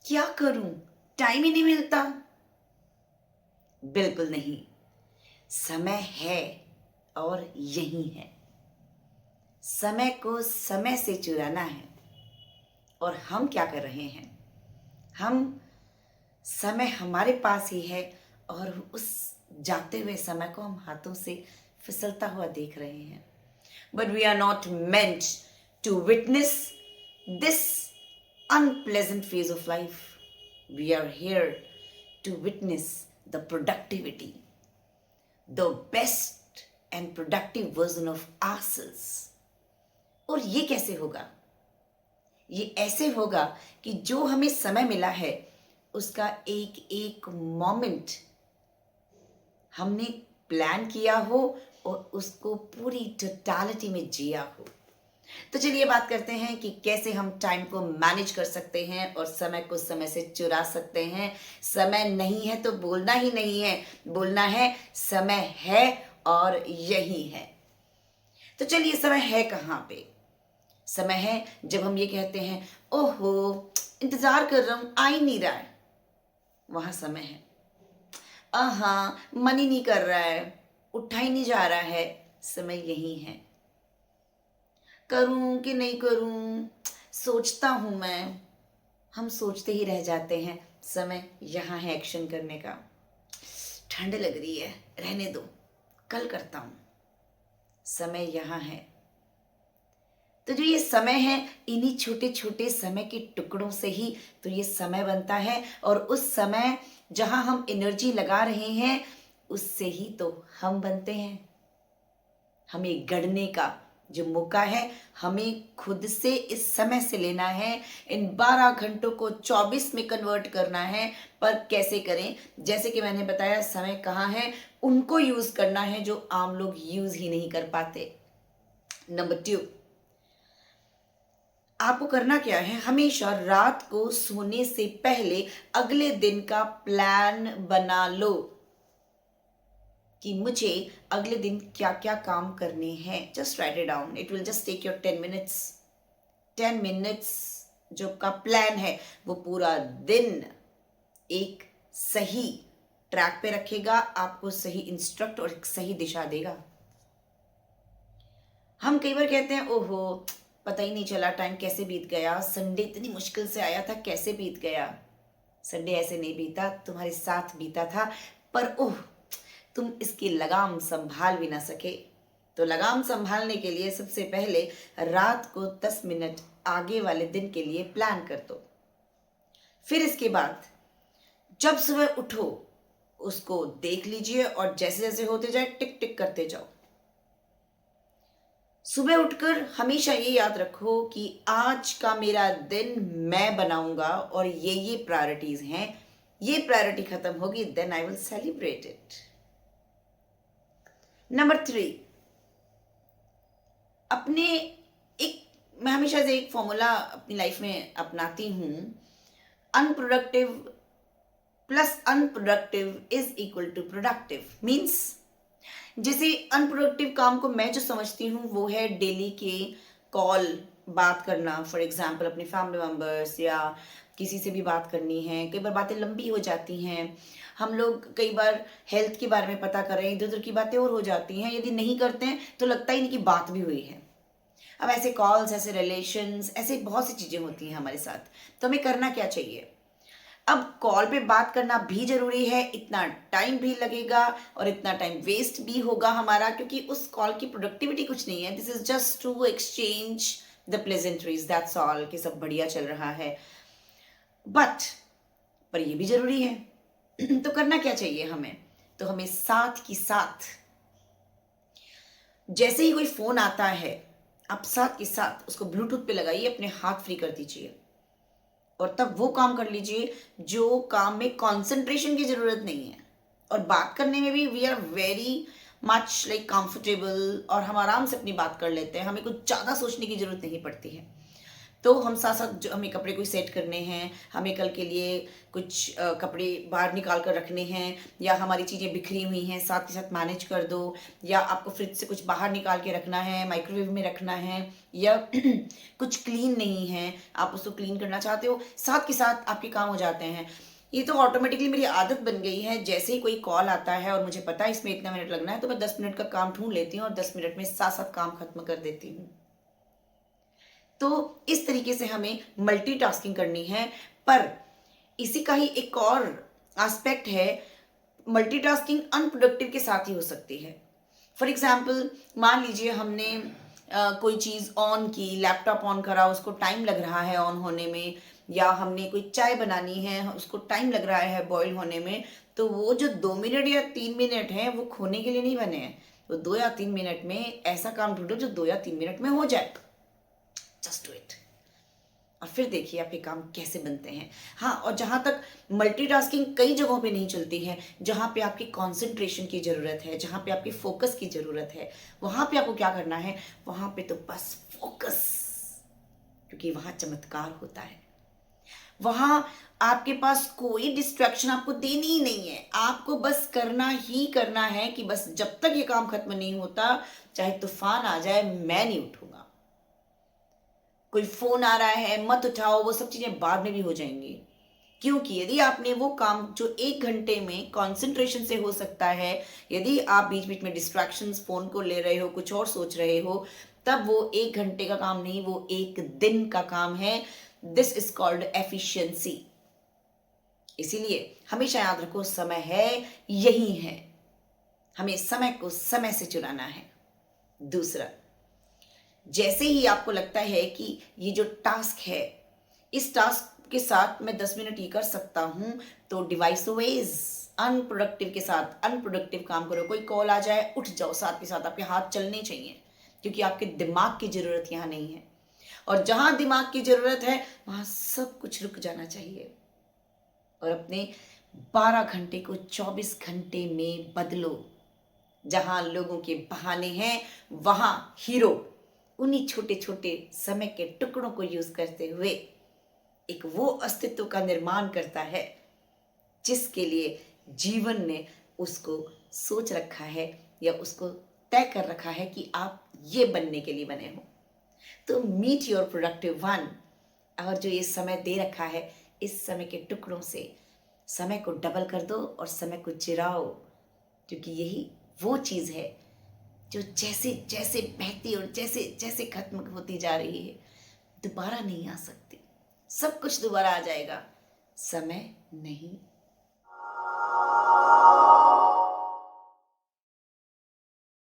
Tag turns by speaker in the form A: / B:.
A: क्या करूं, टाइम ही नहीं मिलता। बिल्कुल नहीं, समय है और यही है। समय को समय से चुराना है। और हम क्या कर रहे हैं? हम समय हमारे पास ही है और उस जाते हुए समय को हम हाथों से फिसलता हुआ देख रहे हैं। But we are not meant to witness this unpleasant phase of life. We are here to witness the productivity, the best and productive version of ourselves. और ये कैसे होगा? ये ऐसे होगा कि जो हमें समय मिला है उसका एक एक मोमेंट हमने प्लान किया हो और उसको पूरी टोटालिटी में जिया हो। तो चलिए बात करते हैं कि कैसे हम टाइम को मैनेज कर सकते हैं और समय को समय से चुरा सकते हैं। समय नहीं है तो बोलना ही नहीं है, बोलना है समय है और यही है। तो चलिए, समय है कहाँ पे? समय है जब हम ये कहते हैं, ओहो इंतजार कर रहा हूं, आ ही नहीं रहा है, वहां समय है। हाँ, मन ही नहीं कर रहा है, उठा ही नहीं जा रहा है, समय यही है। करूं कि नहीं करूं, सोचता हूं मैं, हम सोचते ही रह जाते हैं। समय यहाँ है एक्शन करने का। ठंड लग रही है, रहने दो, कल करता हूं। समय यहाँ है। तो जो ये समय है, इन्हीं छोटे छोटे समय के टुकड़ों से ही तो ये समय बनता है। और उस समय जहां हम एनर्जी लगा रहे हैं उससे ही तो हम बनते हैं। हमें गढ़ने का जो मौका है हमें खुद से इस समय से लेना है। इन 12 घंटों को 24 में कन्वर्ट करना है। पर कैसे करें? जैसे कि मैंने बताया, समय कहाँ है, उनको यूज करना है जो आम लोग यूज ही नहीं कर पाते। नंबर 2, आपको करना क्या है? हमेशा रात को सोने से पहले अगले दिन का प्लान बना लो कि मुझे अगले दिन क्या क्या काम करने हैं। Just write it down, it will just take your 10 minutes. 10 minutes जो का प्लान है वो पूरा दिन एक सही ट्रैक पे रखेगा, आपको सही इंस्ट्रक्ट और एक सही दिशा देगा। हम कई बार कहते हैं, ओहो पता ही नहीं चला टाइम कैसे बीत गया, संडे इतनी मुश्किल से आया था, कैसे बीत गया। संडे ऐसे नहीं बीता, तुम्हारे साथ बीता था, पर ओह तुम इसकी लगाम संभाल भी ना सके। तो लगाम संभालने के लिए सबसे पहले रात को 10 मिनट आगे वाले दिन के लिए प्लान कर दो। फिर इसके बाद जब सुबह उठो उसको देख लीजिए और जैसे जैसे होते जाए टिक टिक करते जाओ। सुबह उठकर हमेशा ये याद रखो कि आज का मेरा दिन मैं बनाऊंगा और ये प्रायोरिटीज हैं, ये प्रायोरिटी खत्म होगी, then I will celebrate it. Number 3, अपने मैं हमेशा से एक फॉर्मूला अपनी लाइफ में अपनाती हूं, unproductive plus unproductive is equal to productive. Means जैसे अनप्रोडक्टिव काम को मैं जो समझती हूँ वो है डेली के कॉल बात करना। फॉर एग्जाम्पल अपने फैमिली मेम्बर्स या किसी से भी बात करनी है। कई बार बातें लंबी हो जाती हैं, हम लोग कई बार हेल्थ के बारे में पता कर रहे हैं, इधर उधर की बातें और हो जाती हैं। यदि नहीं करते हैं तो लगता ही नहीं कि बात भी हुई है। अब ऐसे कॉल्स, ऐसे रिलेशंस, ऐसे बहुत सी चीज़ें होती हैं हमारे साथ। तो हमें करना क्या चाहिए? अब कॉल पे बात करना भी जरूरी है, इतना टाइम भी लगेगा और इतना टाइम वेस्ट भी होगा हमारा, क्योंकि उस कॉल की प्रोडक्टिविटी कुछ नहीं है। This is just to exchange the pleasantries, that's all, कि सब बढ़िया चल रहा है। पर ये भी जरूरी है। तो करना क्या चाहिए हमें? तो हमें साथ की साथ जैसे ही कोई फोन आता है आप साथ के साथ उसको ब्लूटूथ पे लगाइए, अपने हाथ फ्री कर दीजिए और तब वो काम कर लीजिए जो काम में कंसंट्रेशन की जरूरत नहीं है। और बात करने में भी we are very much like comfortable और हम आराम से अपनी बात कर लेते हैं, हमें कुछ ज़्यादा सोचने की जरूरत नहीं पड़ती है। तो हम साथ साथ जो हमें कपड़े कोई सेट करने हैं, हमें कल के लिए कुछ कपड़े बाहर निकाल कर रखने हैं, या हमारी चीज़ें बिखरी हुई हैं साथ के साथ मैनेज कर दो, या आपको फ्रिज से कुछ बाहर निकाल के रखना है, माइक्रोवेव में रखना है, या कुछ क्लीन नहीं है आप उसको क्लीन करना चाहते हो, साथ के साथ आपके काम हो जाते हैं। ये तो ऑटोमेटिकली मेरी आदत बन गई है। जैसे ही कोई कॉल आता है और मुझे पता है इसमें इतना मिनट लगना है, तो मैं 10 मिनट का काम ढूंढ लेती हूँ और 10 मिनट में साथ साथ काम खत्म कर देती हूँ। तो इस तरीके से हमें मल्टीटास्किंग करनी है। पर इसी का ही एक और एस्पेक्ट है, मल्टीटास्किंग अनप्रोडक्टिव के साथ ही हो सकती है। फॉर एग्जाम्पल, मान लीजिए हमने कोई चीज़ ऑन की, लैपटॉप ऑन करा, उसको टाइम लग रहा है ऑन होने में, या हमने कोई चाय बनानी है उसको टाइम लग रहा है बॉईल होने में, तो वो जो 2 मिनट या 3 मिनट हैं वो खोने के लिए नहीं बने हैं। तो 2 या 3 मिनट में ऐसा काम ढूंढो जो 2 या 3 मिनट में हो जाए। जस्ट डू इट, और फिर देखिए आपके काम कैसे बनते हैं। हाँ, और जहाँ तक मल्टीटास्किंग कई जगहों पे नहीं चलती है, जहाँ पे आपकी कंसंट्रेशन की ज़रूरत है, जहाँ पे आपकी फोकस की ज़रूरत है, वहाँ पे आपको क्या करना है, वहाँ पे तो बस फोकस, क्योंकि वहाँ चमत्कार होता है। वहाँ आपके पास कोई डिस्ट्रैक्शन आपको देनी ही नहीं है, आपको बस करना ही करना है कि बस जब तक ये काम खत्म नहीं होता, चाहे तूफान आ जाए, मैं नहीं उठूंगा। कोई फोन आ रहा है मत उठाओ, वो सब चीजें बाद में भी हो जाएंगी। क्योंकि यदि आपने वो काम जो 1 घंटे में कंसंट्रेशन से हो सकता है, यदि आप बीच बीच में डिस्ट्रैक्शंस, फोन को ले रहे हो, कुछ और सोच रहे हो, तब वो 1 घंटे का काम नहीं, वो 1 दिन का काम है। This is called efficiency. इसीलिए हमेशा याद रखो, समय है, यही है, हमें समय को समय से चुराना है। दूसरा, जैसे ही आपको लगता है कि ये जो टास्क है, इस टास्क के साथ मैं 10 मिनट ये कर सकता हूं, तो डिवाइस वेज अनप्रोडक्टिव के साथ अनप्रोडक्टिव काम करो। कोई कॉल आ जाए, उठ जाओ, साथ के साथ आपके हाथ चलने चाहिए, क्योंकि आपके दिमाग की जरूरत यहाँ नहीं है। और जहां दिमाग की जरूरत है वहां सब कुछ रुक जाना चाहिए, और अपने 12 घंटे को 24 घंटे में बदलो। जहां लोगों के बहाने हैं, वहां हीरो उन्हीं छोटे छोटे समय के टुकड़ों को यूज करते हुए एक वो अस्तित्व का निर्माण करता है जिसके लिए जीवन ने उसको सोच रखा है, या उसको तय कर रखा है कि आप ये बनने के लिए बने हो। तो मीट योर प्रोडक्टिव वन, और जो ये समय दे रखा है, इस समय के टुकड़ों से समय को डबल कर दो और समय को चिराओ, क्योंकि यही वो चीज़ है जो जैसे जैसे बहती और जैसे जैसे खत्म होती जा रही है, दोबारा नहीं आ सकती। सब कुछ दोबारा आ जाएगा, समय नहीं